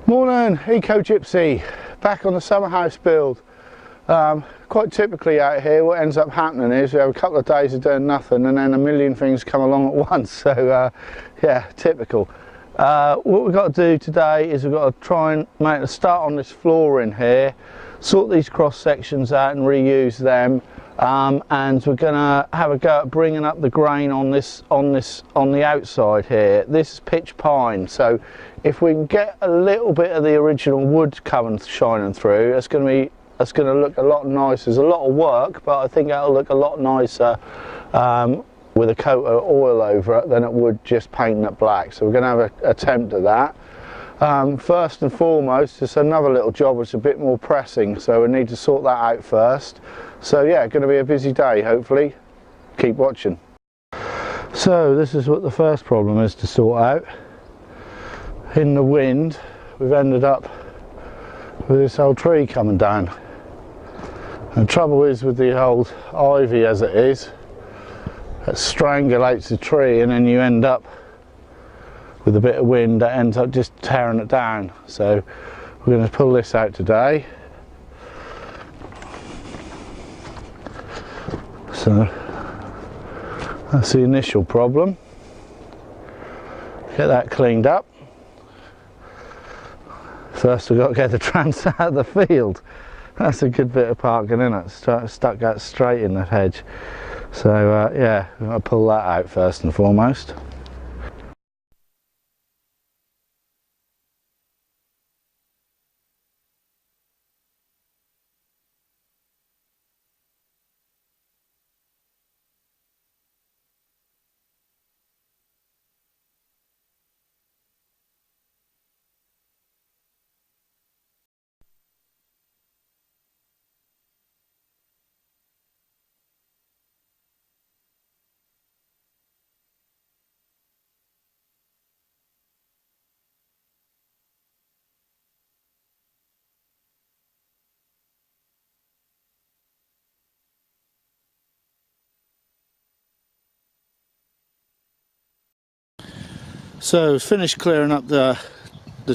Morning, Eco Gypsy, back on the summer house build. Quite typically out here what ends up happening is we have a couple of days of doing nothing and then a million things come along at once, so yeah, typical. What we've got to do today is we've got to try and make a start on this floor in here, sort these cross sections out and reuse them, and we're going to have a go at bringing up the grain on the outside here. This is pitch pine, so if we can get a little bit of the original wood shining through, it's going to look a lot nicer. There's a lot of work, but I think it'll look a lot nicer with a coat of oil over it than it would just painting it black. So we're going to have an attempt at that. First and foremost, it's another little job which is a bit more pressing, so we need to sort that out first. So yeah, going to be a busy day, hopefully. Keep watching. So this is what the first problem is to sort out. In the wind, we've ended up with this old tree coming down. And the trouble is with the old ivy as it is, it strangulates the tree and then you end up with a bit of wind that ends up just tearing it down. So we're going to pull this out today. So that's the initial problem. Get that cleaned up. First we've got to get the trans out of the field. That's a good bit of parking, isn't it? Stuck out straight in the hedge. So yeah, we've got to pull that out first and foremost. So finished clearing up the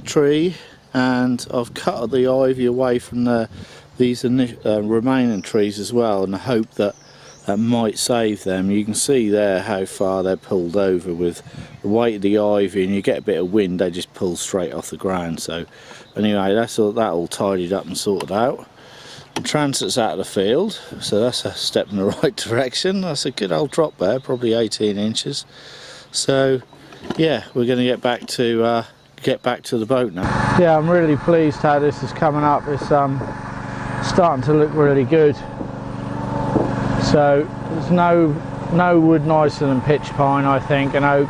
tree, and I've cut the ivy away from these remaining trees as well, in the hope that might save them. You can see there how far they're pulled over with the weight of the ivy, and you get a bit of wind, they just pull straight off the ground. So anyway, that's all, that all tidied up and sorted out. The transit's out of the field, so that's a step in the right direction. That's a good old drop there, probably 18 inches. So yeah, we're going to get back to the boat now. Yeah, I'm really pleased how this is coming up. It's starting to look really good. So there's no wood nicer than pitch pine, I think, and oak.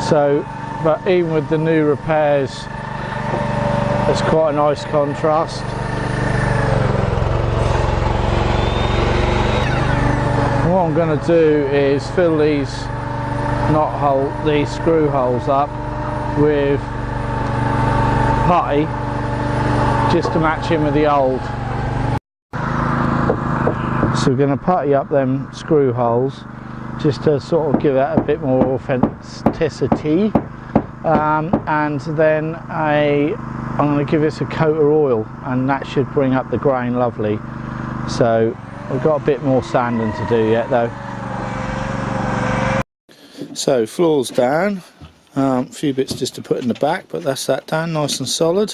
So, but even with the new repairs, it's quite a nice contrast. And what I'm going to do is fill these screw holes up with putty just to match in with the old. So we're going to putty up them screw holes just to sort of give it a bit more authenticity, and then I'm going to give this a coat of oil, and that should bring up the grain lovely. So we've got a bit more sanding to do yet though. So floor's down, a few bits just to put in the back, but that's that down nice and solid.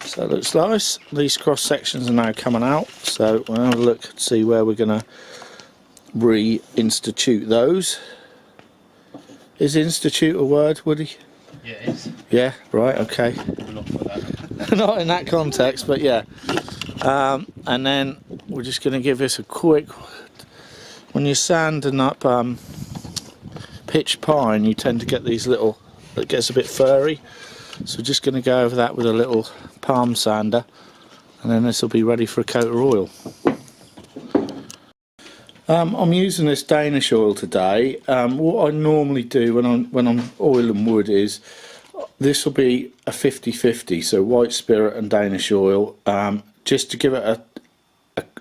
So it looks nice. These cross sections are now coming out, so we'll have a look and see where we're going to reinstitute those. Is institute a word, Woody? Yeah, it is. Yeah, right, okay. Not for that. Not in that context, but yeah. And then we're just going to give this a quick, when you're sanding up pitch pine, you tend to get these little, it gets a bit furry, so we're just going to go over that with a little palm sander, and then this will be ready for a coat of oil. I'm using this Danish oil today. What I normally do when I'm oiling wood is, this will be a 50-50, so white spirit and Danish oil, just to give it a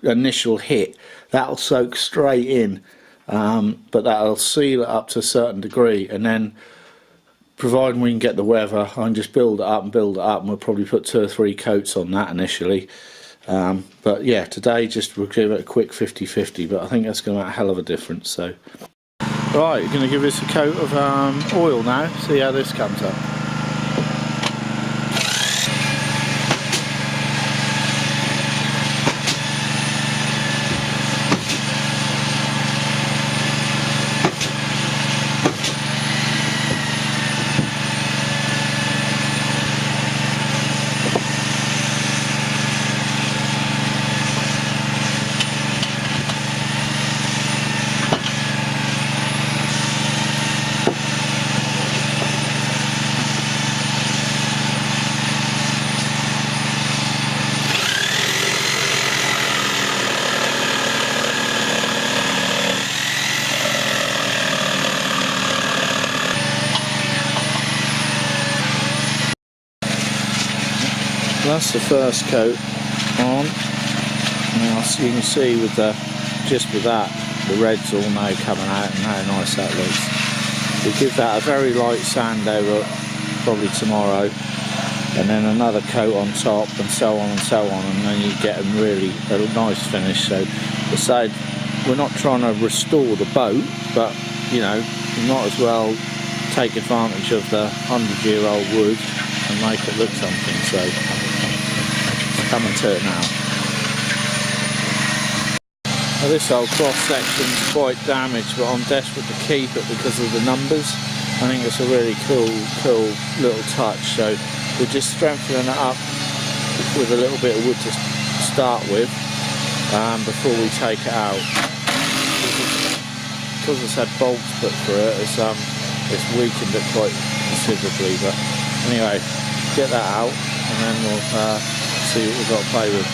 initial hit. That'll soak straight in, but that'll seal it up to a certain degree, and then providing we can get the weather, I can just build it up and build it up, and we'll probably put 2 or 3 coats on that initially. But yeah, today just we'll give it a quick 50-50, but I think that's going to make a hell of a difference. So right, you're going to give this a coat of oil now, see how this comes up. That's the first coat on. Now you can see with just with that, the red's all now coming out and how nice that looks. We give that a very light sand over probably tomorrow, and then another coat on top, and so on and so on, and then you get them really a nice finish. So the side, we're not trying to restore the boat, but you know, you might as well take advantage of the 100-year-old wood and make it look something. So coming to it now. Now this whole cross section's quite damaged, but I'm desperate to keep it because of the numbers. I think it's a really cool little touch. So we're just strengthening it up with a little bit of wood to start with before we take it out. Because it's had bolts put through it, it's weakened it quite considerably. But anyway, get that out and then we'll see what we've got to play with.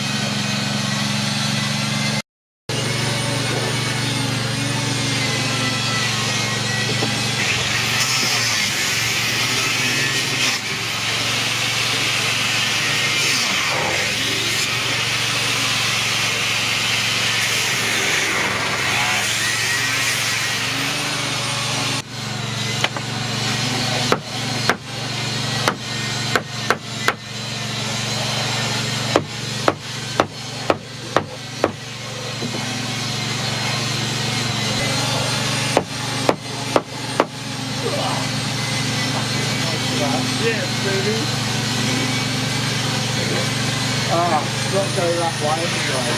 Not go that way anyway.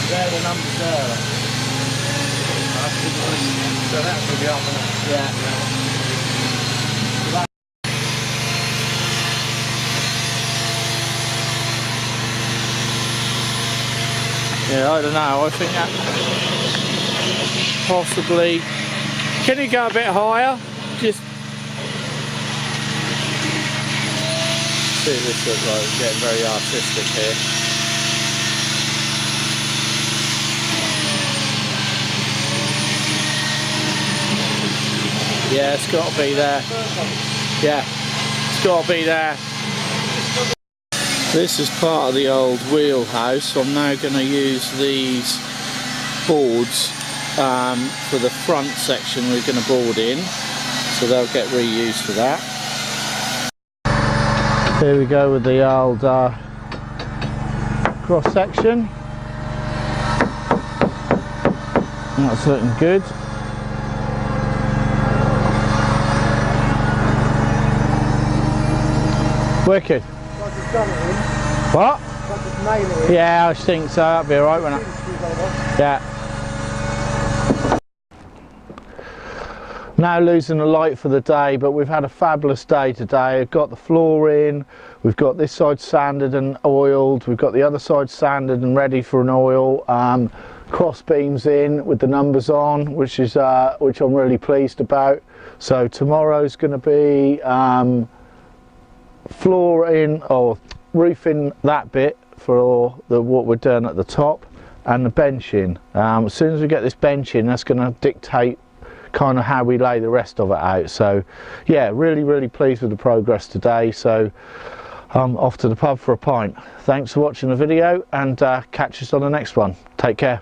There the numbers there. So that will be on there. Yeah, I don't know, I think that possibly, can you go a bit higher? Just see this looks like it's getting very artistic here. Yeah, it's got to be there. Yeah, it's got to be there. This is part of the old wheelhouse, so I'm now going to use these boards for the front section we're going to board in, so they'll get reused for that. Here we go with the old cross section. That's looking good. Wicked. What? Yeah, I think so. That'll be alright, won't it? Yeah. Now losing the light for the day, but we've had a fabulous day today. We've got the floor in, we've got this side sanded and oiled, we've got the other side sanded and ready for an oil. Cross beams in with the numbers on, which I'm really pleased about. So tomorrow's going to be floor in, or roof in that bit for what we're doing at the top, and the bench in. As soon as we get this bench in, that's going to dictate kind of how we lay the rest of it out. So yeah, really pleased with the progress today. So I'm off to the pub for a pint. Thanks for watching the video, and catch us on the next one. Take care.